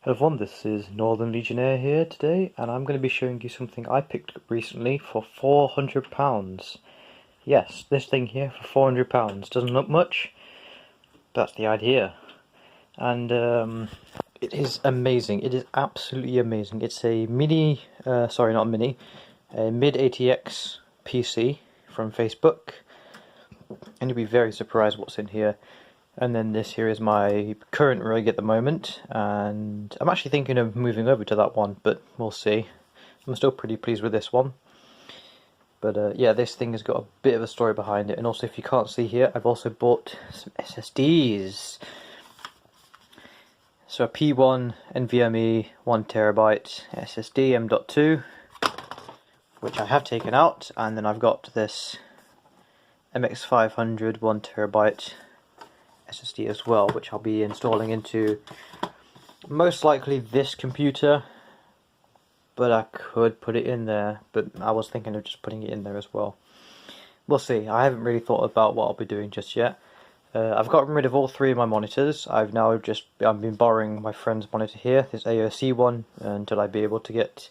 Everyone, this is Northern Legionnaire here today, and I'm going to be showing you something I picked up recently for £400. Yes, this thing here for £400. Doesn't look much, but that's the idea. And it is amazing. It is absolutely amazing. It's a mini, sorry, not mini, a mid-ATX PC from Facebook, and you'll be very surprised what's in here. And then this here is my current rig at the moment, and I'm actually thinking of moving over to that one, but we'll see. I'm still pretty pleased with this one. But yeah, this thing has got a bit of a story behind it, and also if you can't see here, I've also bought some SSDs. So a P1 NVMe 1TB SSD M.2, which I have taken out, and then I've got this MX500 1TB SSD as well, which I'll be installing into most likely this computer, but I could put it in there, but I was thinking of just putting it in there as well. We'll see. I haven't really thought about what I'll be doing just yet. I've gotten rid of all three of my monitors. I've been borrowing my friend's monitor here, this AOC one, until I be able to get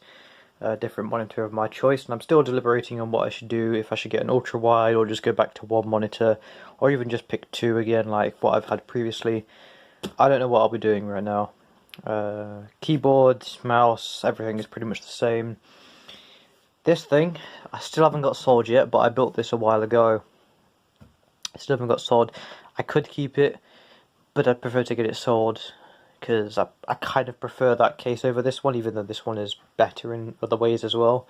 a different monitor of my choice, and I'm still deliberating on what I should do, if I should get an ultra wide or just go back to one monitor, or even just pick two again like what I've had previously. I don't know what I'll be doing right now. Keyboard, mouse, everything is pretty much the same. This thing, I still haven't got soldered yet, but I built this a while ago. I still haven't got soldered. I could keep it, but I'd prefer to get it soldered, because I kind of prefer that case over this one, even though this one is better in other ways as well.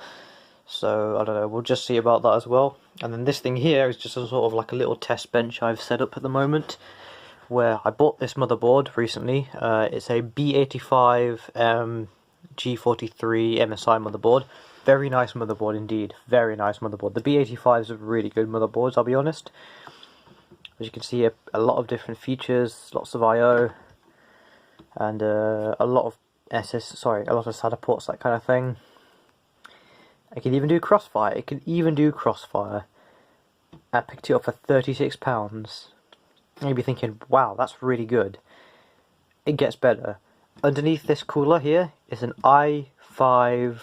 So, I don't know, we'll just see about that as well. And then this thing here is just a sort of like a little test bench I've set up at the moment, where I bought this motherboard recently. It's a B85 G43 MSI motherboard. Very nice motherboard indeed, very nice motherboard. The B85s are really good motherboards, I'll be honest. As you can see, a lot of different features, lots of I/O, and a lot of a lot of SATA ports, that kind of thing. It can even do crossfire. I picked it up for £36. And you'd be thinking, wow, that's really good. It gets better. Underneath this cooler here is an i5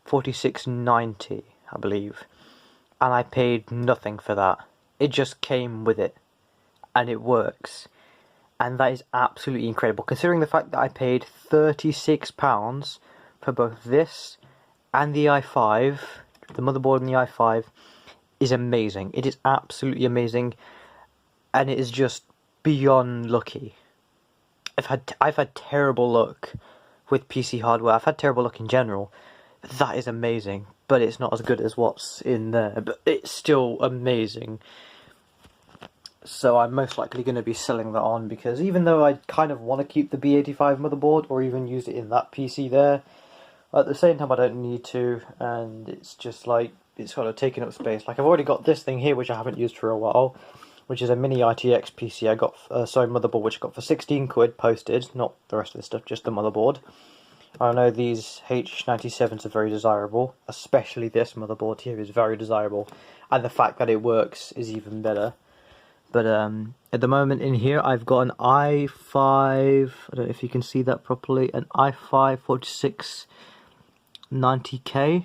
4690, I believe, and I paid nothing for that. It just came with it, and it works. And that is absolutely incredible, considering the fact that I paid £36 for both this and the i5. The motherboard and the i5 is amazing. It is absolutely amazing, and it is just beyond lucky. I've had terrible luck with PC hardware. I've had terrible luck in general. That is amazing, but it's not as good as what's in there. But it's still amazing. So I'm most likely going to be selling that on, because even though I kind of want to keep the B85 motherboard or even use it in that PC there, at the same time I don't need to, and it's just like, it's sort of taking up space. Like, I've already got this thing here which I haven't used for a while, which is a mini ITX PC I got, motherboard, which I got for 16 quid posted, not the rest of the stuff, just the motherboard. I know these H97s are very desirable, especially this motherboard here is very desirable, and the fact that it works is even better. But at the moment in here, I've got an i5, I don't know if you can see that properly, an i5 4690K. I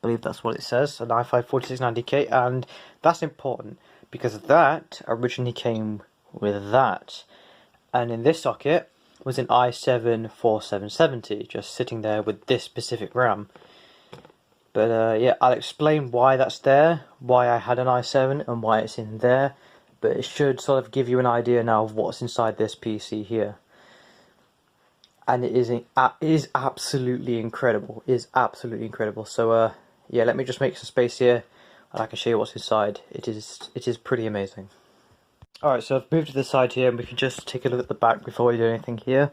believe that's what it says, an i5 4690K, and that's important, because that originally came with that. And in this socket was an i7 4770, just sitting there with this specific RAM. But yeah, I'll explain why that's there, why I had an i7 and why it's in there, but it should sort of give you an idea now of what's inside this PC here. And it is absolutely incredible. It is absolutely incredible. So yeah, let me just make some space here and I can show you what's inside. It is pretty amazing. Alright, so I've moved to the side here, and we can just take a look at the back before we do anything here.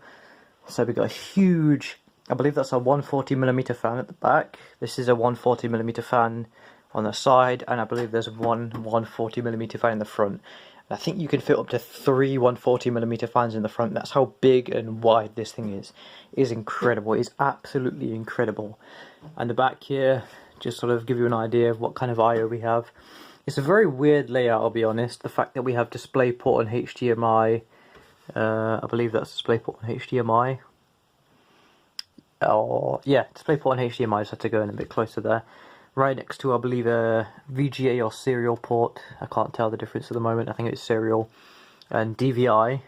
So we've got a huge, I believe that's a 140mm fan at the back. This is a 140mm fan on the side, and I believe there's one 140mm fan in the front. And I think you can fit up to 3 140mm fans in the front. That's how big and wide this thing is. It is incredible. It is absolutely incredible. And the back here, just sort of give you an idea of what kind of I/O we have. It's a very weird layout, I'll be honest. The fact that we have DisplayPort and HDMI I believe that's DisplayPort and HDMI. Or yeah, DisplayPort and HDMI. I just had to go in a bit closer there. Right next to, I believe, a VGA or serial port. I can't tell the difference at the moment. I think it's serial. And DVI.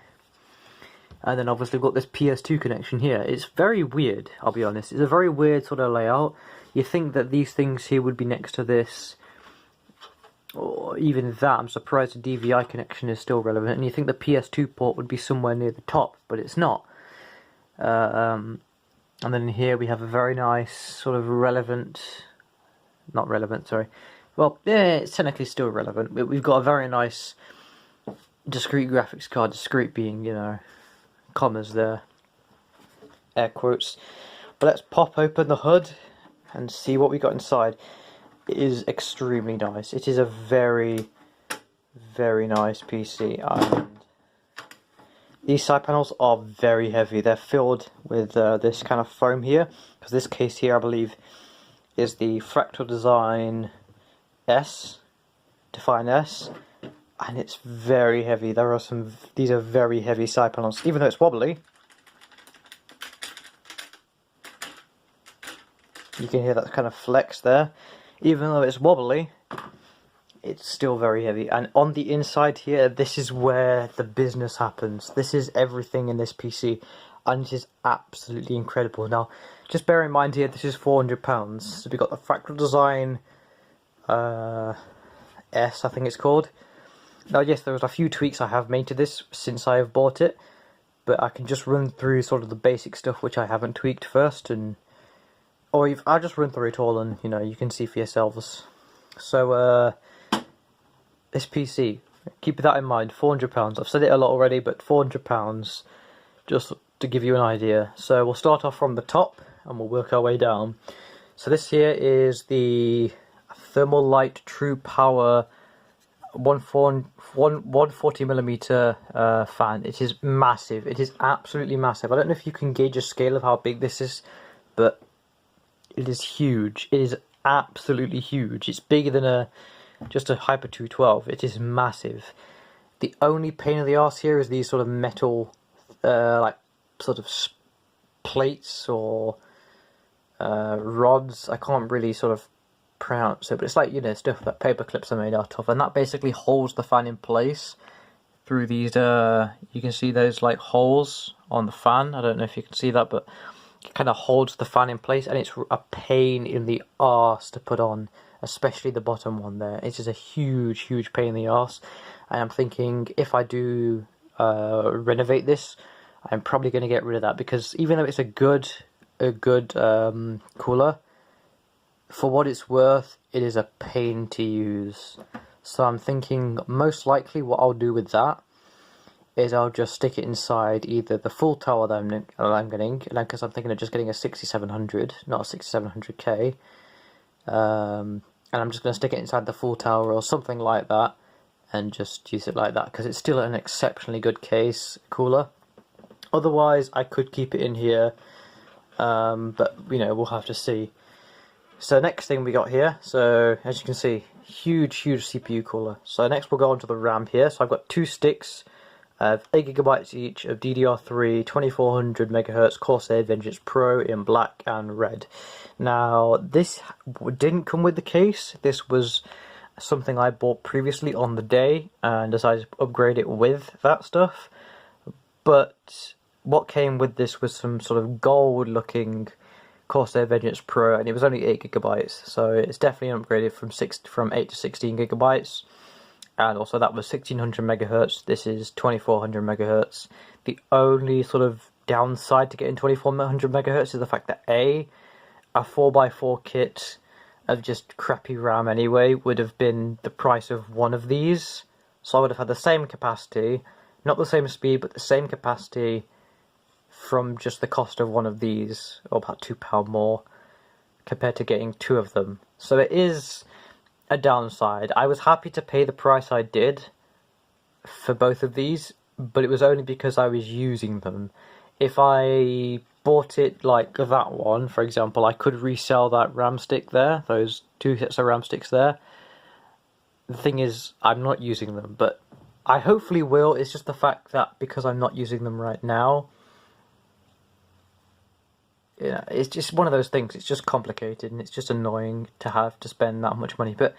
And then obviously we've got this PS2 connection here. It's very weird, I'll be honest. It's a very weird sort of layout. You think that these things here would be next to this, or even that. I'm surprised the DVI connection is still relevant. And you think the PS2 port would be somewhere near the top, but it's not. And then here we have a very nice sort of relevant... Not relevant, sorry. Well, yeah, it's technically still relevant. We've got a very nice discrete graphics card. Discrete being, you know, commas there. Air quotes. But let's pop open the hood and see what we got inside. It is extremely nice. It is a very, very nice PC. And these side panels are very heavy. They're filled with this kind of foam here. Because this case here, I believe, is the Fractal Design S, Define S, and it's very heavy. These are very heavy side panels, even though it's wobbly. You can hear that kind of flex there. Even though it's wobbly, it's still very heavy. And on the inside here, this is where the business happens. This is everything in this PC, and it is absolutely incredible. Now, just bear in mind here, this is £400. So we've got the Fractal Design S, I think it's called. Now, yes, there was a few tweaks I have made to this since I have bought it, but I can just run through sort of the basic stuff which I haven't tweaked first, or I'll just run through it all, and you know, you can see for yourselves. So this PC, keep that in mind, £400. I've said it a lot already, but £400, just to give you an idea. So we'll start off from the top and we'll work our way down. So this here is the Thermalite True Power 140mm fan. It is massive. It is absolutely massive. I don't know if you can gauge a scale of how big this is, but it is huge. It is absolutely huge. It's bigger than just a Hyper 212. It is massive. The only pain in the arse here is these sort of metal, like sort of plates or rods. I can't really sort of pronounce it, but it's like, you know, stuff that paper clips are made out of, and that basically holds the fan in place through these. You can see those like holes on the fan. I don't know if you can see that, but it kind of holds the fan in place, and it's a pain in the arse to put on, especially the bottom one there. It's just a huge pain in the arse. And I'm thinking, if I do renovate this, I'm probably going to get rid of that, because even though it's a good cooler, for what it's worth, it is a pain to use. So I'm thinking most likely what I'll do with that is I'll just stick it inside either the full tower that I'm getting, because I'm thinking of just getting a 6700, not a 6700K, and I'm just going to stick it inside the full tower or something like that, and just use it like that, because it's still an exceptionally good case cooler. Otherwise, I could keep it in here, but you know, we'll have to see. So next thing we got here, so as you can see, huge CPU cooler. So next we'll go on to the RAM here. So I've got two sticks of 8GB each of DDR3 2400 MHz Corsair Vengeance Pro in black and red. Now this didn't come with the case. This was something I bought previously on the day and decided to upgrade it with that stuff. But what came with this was some sort of gold looking Corsair Vengeance Pro, and it was only 8GB, so it's definitely upgraded from 8 to 16GB. And also that was 1600 MHz, this is 2400 MHz. The only sort of downside to getting 2400 MHz is the fact that a 4x4 kit of just crappy RAM anyway would have been the price of one of these. So I would have had the same capacity, not the same speed, but the same capacity from just the cost of one of these, or about £2 more, compared to getting two of them. So it is a downside. I was happy to pay the price I did for both of these, but it was only because I was using them. If I bought it like that one, for example, I could resell that RAM stick there, those two sets of RAM sticks there. The thing is, I'm not using them, but I hopefully will. It's just the fact that because I'm not using them right now, yeah, it's just one of those things. It's just complicated and it's just annoying to have to spend that much money. But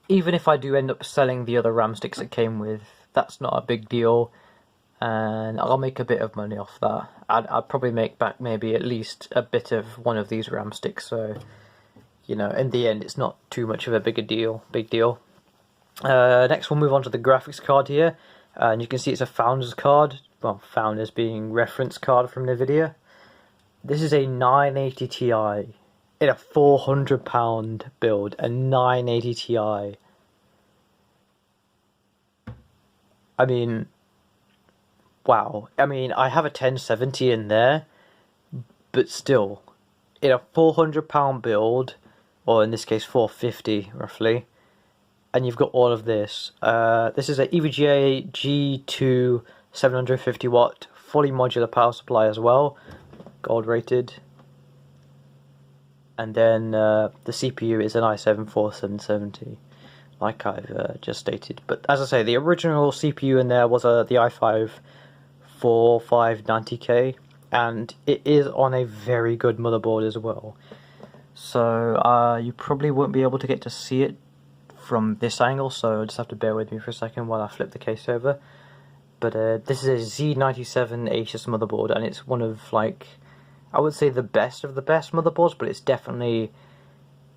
even if I do end up selling the other RAM sticks it came with, that's not a big deal, and I'll make a bit of money off that. I'd probably make back maybe at least a bit of one of these RAM sticks. So, you know, in the end, it's not too much of a big deal. Next, we'll move on to the graphics card here, and you can see it's a Founders card. Well, Founders being reference card from NVIDIA. This is a 980 Ti in a £400 build, a 980 Ti. I mean, wow. I mean, I have a 1070 in there, but still, in a £400 build, or in this case £450 roughly, and you've got all of this. This is a EVGA G2 750 watt, fully modular power supply as well, gold rated. And then the CPU is an i7-4770, like I've just stated. But as I say, the original CPU in there was the i5-4590K, and it is on a very good motherboard as well. So you probably won't be able to get to see it from this angle, so just have to bear with me for a second while I flip the case over. But this is a Z97 Asus motherboard, and it's one of, like, I would say the best of the best motherboards, but it's definitely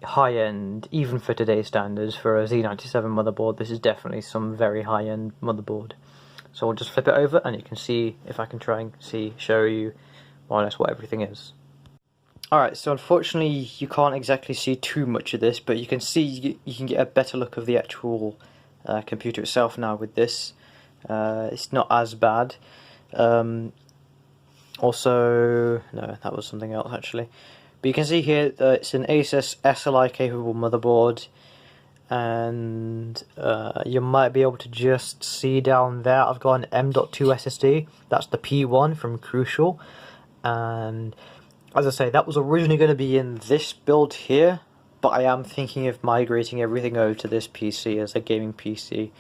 high-end, even for today's standards. For a Z97 motherboard, this is definitely some very high-end motherboard. So I'll just flip it over, and you can see, if I can try and show you more or less what everything is. Alright, so unfortunately you can't exactly see too much of this, but you can see, you can get a better look of the actual computer itself now with this. It's not as bad. Also, no, that was something else actually. But you can see here that it's an Asus SLI capable motherboard, and you might be able to just see down there I've got an M.2 SSD. That's the P1 from Crucial, and as I say, that was originally going to be in this build here, but I am thinking of migrating everything over to this PC as a gaming PC,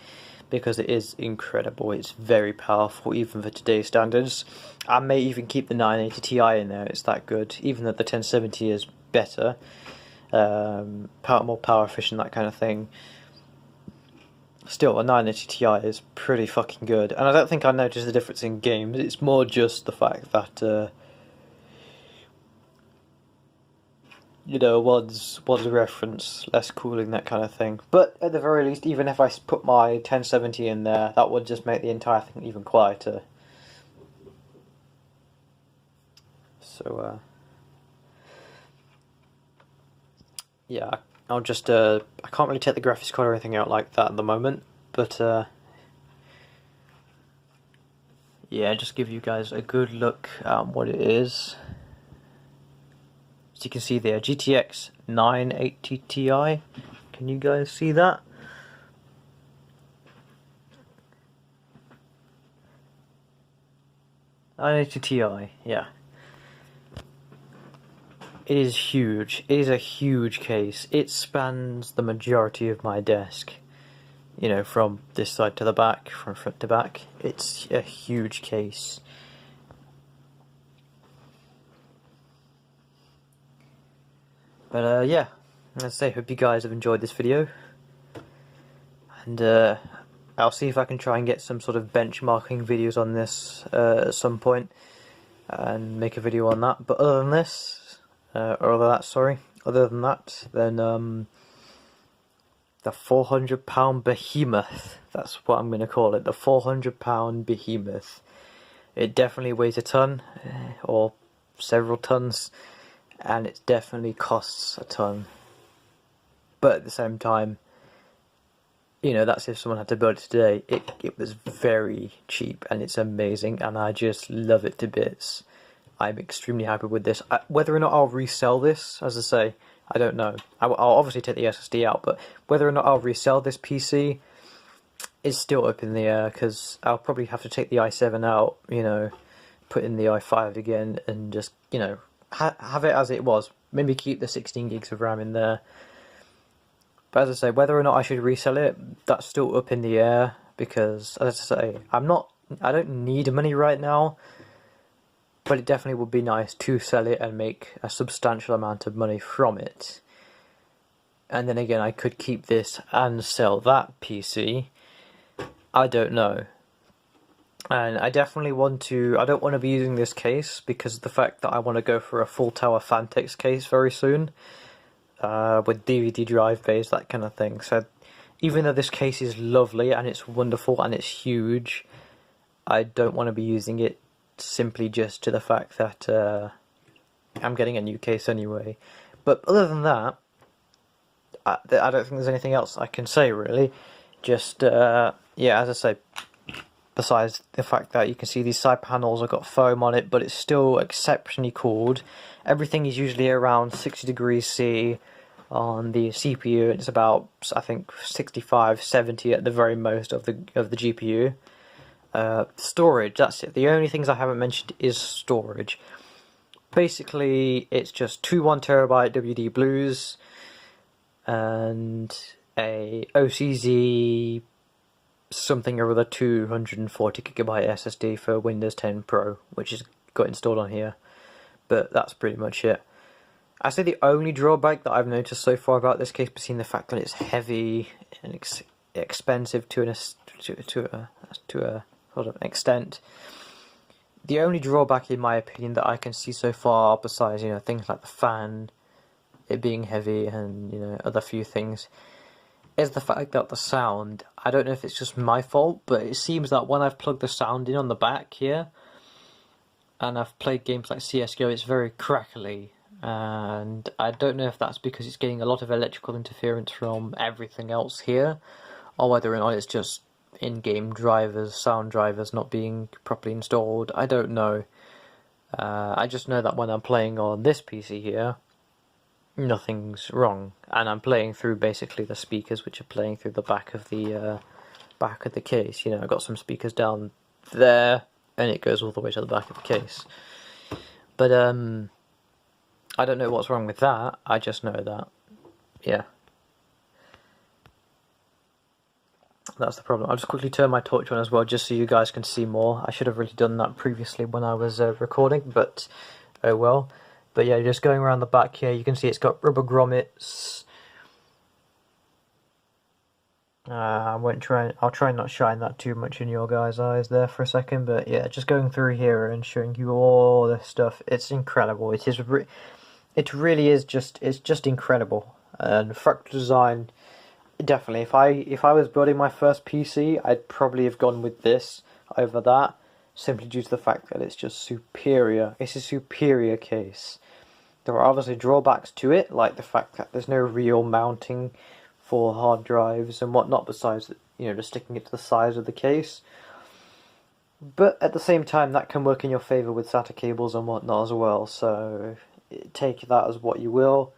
because it is incredible. It's very powerful, even for today's standards. I may even keep the 980 Ti in there, it's that good, even though the 1070 is better, more power efficient, that kind of thing. Still, a 980 Ti is pretty fucking good, and I don't think I noticed the difference in games. It's more just the fact that you know, one's reference, less cooling, that kind of thing. But at the very least, even if I put my 1070 in there, that would just make the entire thing even quieter. So, yeah, I'll just, I can't really take the graphics card or anything out like that at the moment, but, yeah, just give you guys a good look at what it is. As you can see there, GTX 980 Ti. Can you guys see that? Ti, yeah. It is huge. It is a huge case. It spans the majority of my desk. You know, from this side to the back, from front to back. It's a huge case. But yeah, as I say, hope you guys have enjoyed this video, and I'll see if I can try and get some sort of benchmarking videos on this at some point, and make a video on that. But other than that, then the £400 behemoth, that's what I'm going to call it, the £400 behemoth. It definitely weighs a ton, or several tons, and it definitely costs a ton. But at the same time, you know, that's if someone had to build it today. It was very cheap, and it's amazing, and I just love it to bits. I'm extremely happy with this. Whether or not I'll resell this, as I say, I don't know. I'll obviously take the SSD out, but whether or not I'll resell this PC is still up in the air, because I'll probably have to take the i7 out, you know, put in the i5 again, and just, you know, have it as it was. Maybe keep the 16 gigs of RAM in there. But as I say, whether or not I should resell it, that's still up in the air. because, as I say, I don't need money right now, but it definitely would be nice to sell it and make a substantial amount of money from it. And then again, I could keep this and sell that PC. I don't know. And I definitely I don't want to be using this case because of the fact that I want to go for a full tower Phanteks case very soon. With DVD drive bays, that kind of thing. So even though this case is lovely and it's wonderful and it's huge, I don't want to be using it simply just to the fact that I'm getting a new case anyway. But other than that, I don't think there's anything else I can say really. Just, yeah, as I say, besides the fact that you can see these side panels have got foam on it, but it's still exceptionally cooled. Everything is usually around 60 degrees C on the CPU. It's about, I think, 65, 70 at the very most of the GPU. Storage, that's it. The only things I haven't mentioned is storage. Basically, it's just two 1TB WD blues and a OCZ something or other 240GB SSD for Windows 10 Pro, which is got installed on here. But that's pretty much it. I say the only drawback that I've noticed so far about this case, between the fact that it's heavy and expensive to a sort of extent, the only drawback, in my opinion, that I can see so far, besides things like the fan, it being heavy, and other few things, is the fact that the sound, I don't know if it's just my fault, but it seems that when I've plugged the sound in on the back here, and I've played games like CSGO, it's very crackly, and I don't know if that's because it's getting a lot of electrical interference from everything else here, or whether or not it's just in-game drivers, sound drivers not being properly installed. I don't know. I just know that when I'm playing on this PC here, nothing's wrong, and I'm playing through basically the speakers which are playing through the back of the case. I've got some speakers down there, and it goes all the way to the back of the case. But I don't know what's wrong with that. I just know that, yeah, that's the problem. I'll just quickly turn my torch on as well, just so you guys can see more. I should have really done that previously when I was recording, but oh well. But yeah, just going around the back here, you can see it's got rubber grommets. I'll try and not shine that too much in your guys' eyes there for a second. But yeah, just going through here and showing you all this stuff. It's incredible. It really is it's just incredible. And fractal design, definitely. If I was building my first PC, I'd probably have gone with this over that, simply due to the fact that it's just superior. It's a superior case. There are obviously drawbacks to it, like the fact that there's no real mounting for hard drives and whatnot, besides just sticking it to the size of the case. But at the same time, that can work in your favour with SATA cables and whatnot as well. So take that as what you will.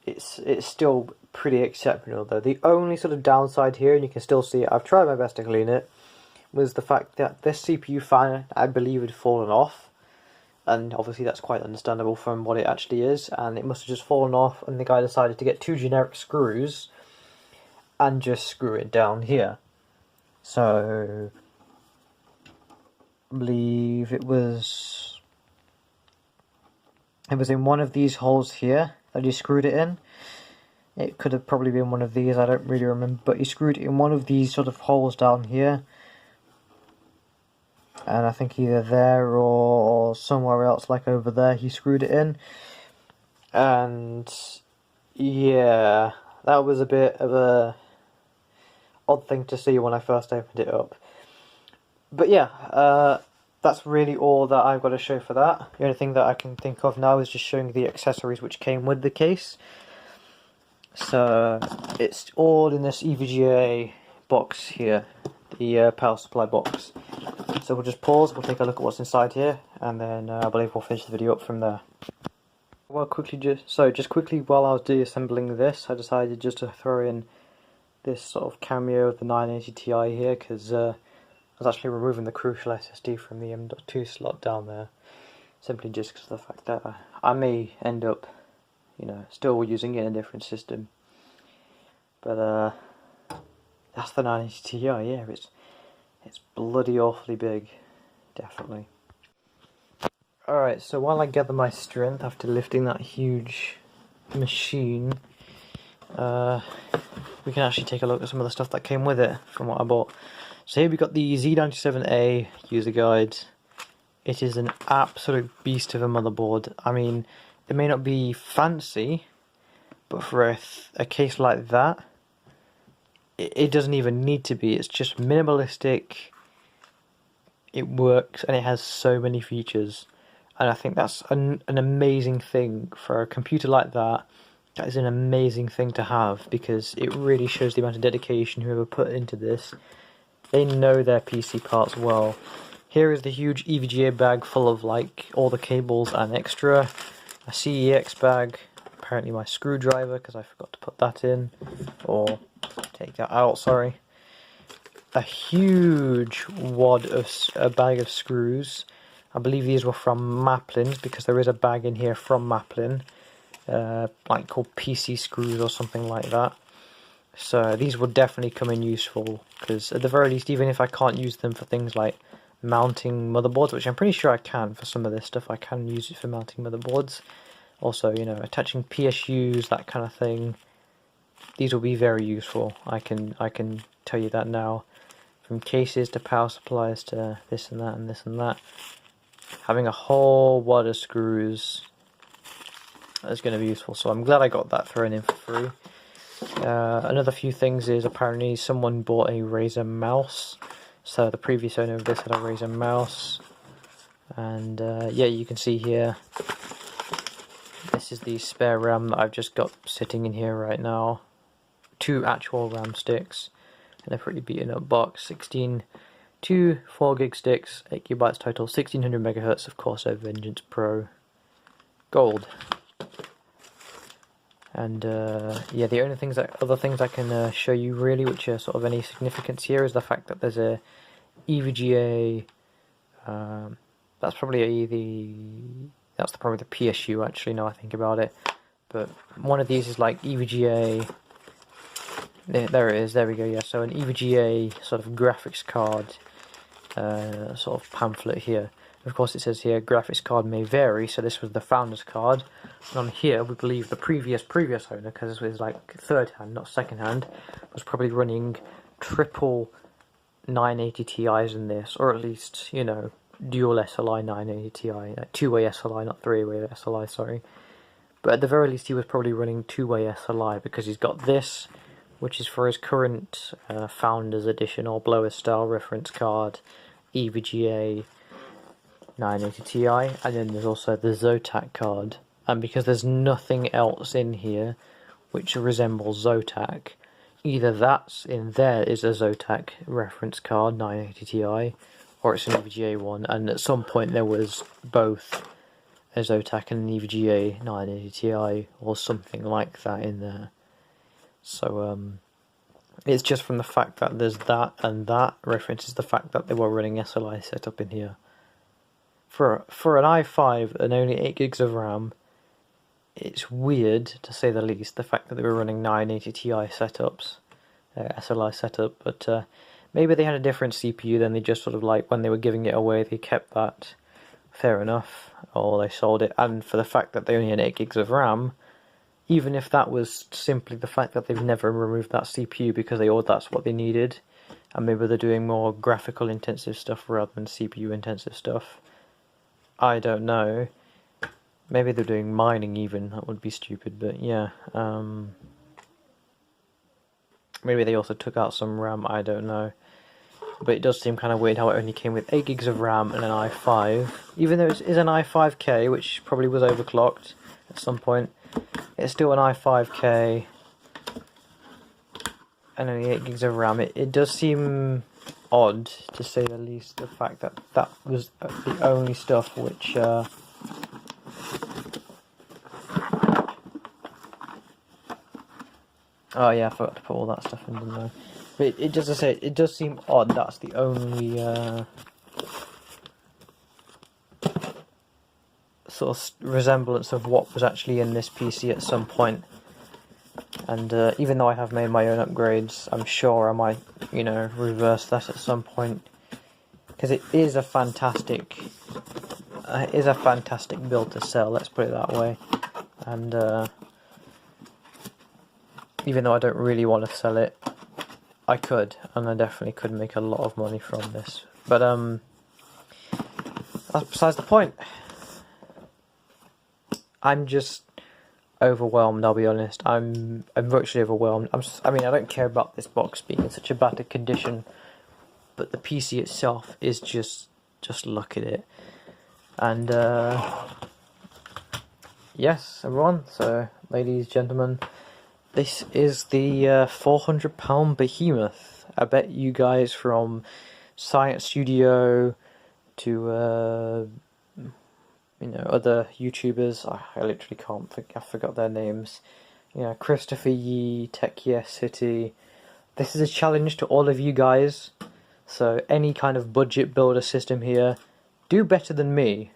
It's still pretty exceptional though. The only sort of downside here, and you can still see it, I've tried my best to clean it, was the fact that this CPU fan, I believe, had fallen off. And obviously that's quite understandable from what it actually is, and it must have just fallen off, and the guy decided to get two generic screws and just screw it down here. So I believe it was in one of these holes here that he screwed it in. It could have probably been one of these, I don't really remember, but he screwed it in one of these sort of holes down here. And I think either there or somewhere else, like over there, he screwed it in. And yeah, that was a bit of a odd thing to see when I first opened it up. But yeah, that's really all that I've got to show for that. The only thing that I can think of now is just showing the accessories which came with the case. So it's all in this EVGA box here, the power supply box. So we'll just pause, we'll take a look at what's inside here, and then I believe we'll finish the video up from there. Well, just quickly while I was deassembling this, I decided just to throw in this sort of cameo of the 980 Ti here, because I was actually removing the crucial SSD from the M.2 slot down there, simply just because of the fact that I may end up, still using it in a different system. But That's the 980 Ti, yeah, it's bloody awfully big, definitely. Alright, so while I gather my strength after lifting that huge machine, we can actually take a look at some of the stuff that came with it from what I bought. So here we got the Z97A user guide. It is an absolute beast of a motherboard. I mean, it may not be fancy, but for a case like that, it doesn't even need to be. It's just minimalistic, it works, and it has so many features. And I think that's an amazing thing for a computer like that. That is an amazing thing to have, because it really shows the amount of dedication whoever put into this. They know their PC parts well. Here is the huge EVGA bag full of like all the cables and extra. A CEX bag, apparently my screwdriver because I forgot to put that in, or take that out, sorry. A huge wad of a bag of screws. I believe these were from Maplin, because there is a bag in here from Maplin, like called PC screws or something like that. So these will definitely come in useful, because at the very least, even if I can't use them for things like mounting motherboards, which I'm pretty sure I can for some of this stuff, I can use it for mounting motherboards. Also, you know, attaching PSUs, that kind of thing. These will be very useful. I can tell you that now. From cases to power supplies to this and that and this and that. Having a whole wad of screws is going to be useful. So I'm glad I got that thrown in for free. Another few things is apparently someone bought a Razer mouse. So the previous owner of this had a Razer mouse. And yeah, you can see here, this is the spare RAM that I've just got sitting in here right now. 2 actual RAM sticks in a pretty beaten up box. 2 4GB sticks, 8GB total, 1600 MHz of Corsair Vengeance Pro Gold. And yeah, the only other things I can show you really, which are sort of any significance here, is the fact that there's a EVGA. That's probably probably the PSU actually. Now I think about it, but one of these is like EVGA. There it is. There we go. Yeah, so an EVGA sort of graphics card, sort of pamphlet here. Of course, it says here graphics card may vary. So this was the founder's card. And on here, we believe the previous owner, because this was like third hand, not second hand, was probably running triple 980 Ti's in this, or at least, you know, dual SLI 980 Ti, two-way SLI, not three-way SLI, sorry. But at the very least, he was probably running two-way SLI, because he's got this, which is for his current Founders Edition or Blower Style reference card, EVGA 980 Ti, and then there's also the Zotac card. And because there's nothing else in here which resembles Zotac, either that's in there is a Zotac reference card 980 Ti, or it's an EVGA one, and at some point there was both a Zotac and an EVGA 980 Ti or something like that in there. So it's just from the fact that there's that, and that references the fact that they were running SLI setup in here. For an i5 and only 8GB of RAM, it's weird, to say the least, the fact that they were running 980 Ti setups, SLI setup, but maybe they had a different CPU, then they just sort of like, when they were giving it away, they kept that. Fair enough, or they sold it. And for the fact that they only had 8GB of RAM, even if that was simply the fact that they've never removed that CPU because that's what they needed, and maybe they're doing more graphical intensive stuff rather than CPU intensive stuff, I don't know. Maybe they're doing mining even, that would be stupid, but yeah. Maybe they also took out some RAM, I don't know. But it does seem kind of weird how it only came with 8GB of RAM and an i5. Even though it is an i5K, which probably was overclocked at some point, it's still an i5K and only 8GB of RAM. It does seem odd, to say the least, the fact that that was the only stuff which oh yeah, I forgot to put all that stuff in, didn't I? But it does, say, it does seem odd that's the only sort of resemblance of what was actually in this PC at some point. And even though I have made my own upgrades, I'm sure I might, you know, reverse that at some point, because it is a fantastic build to sell. Let's put it that way. And even though I don't really want to sell it, I could, and I definitely could make a lot of money from this. But that's besides the point. I'm just overwhelmed, I'll be honest. I'm virtually overwhelmed. I mean, I don't care about this box being in such a bad condition, but the PC itself is just look at it. And yes, everyone. So, ladies, gentlemen, this is the £400 behemoth. I bet you guys from Science Studio to you know, other YouTubers, I literally can't think, I forgot their names. You know, Christopher Yee, Tech Yes City. This is a challenge to all of you guys. So any kind of budget builder system here, do better than me.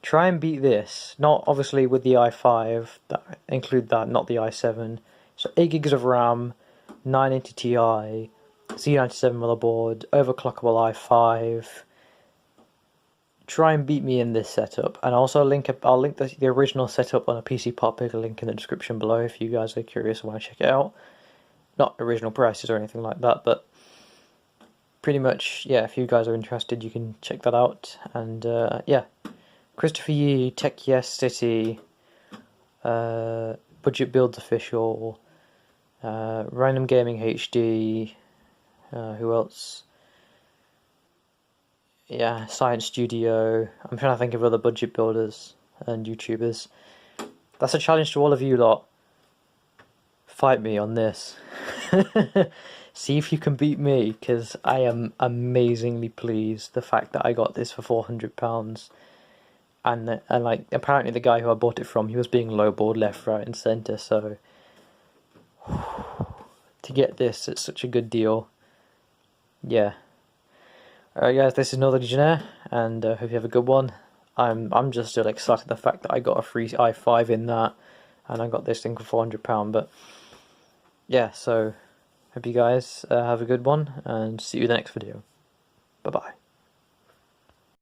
Try and beat this. Not obviously with the i5, include that, not the i7. So 8 gigs of RAM, 980 Ti, Z97 motherboard, overclockable i5. Try and beat me in this setup, and also I'll link the original setup on a PC Pop Picker link in the description below if you guys are curious and want to check it out. Not original prices or anything like that, but pretty much, yeah, if you guys are interested, you can check that out. And yeah, Christopher Yee, Tech Yes City, Budget Builds Official, Random Gaming HD, who else? Yeah, Science Studio. I'm trying to think of other budget builders and YouTubers. That's a challenge to all of you lot. Fight me on this. See if you can beat me, because I am amazingly pleased the fact that I got this for £400. And like, apparently the guy who I bought it from, he was being lowballed left, right and centre, so to get this, it's such a good deal. Yeah. Alright guys, this is Northern Legionnaire, and hope you have a good one. I'm just still excited the fact that I got a free i5 in that, and I got this thing for £400, but yeah, so hope you guys have a good one, and see you in the next video. Bye bye.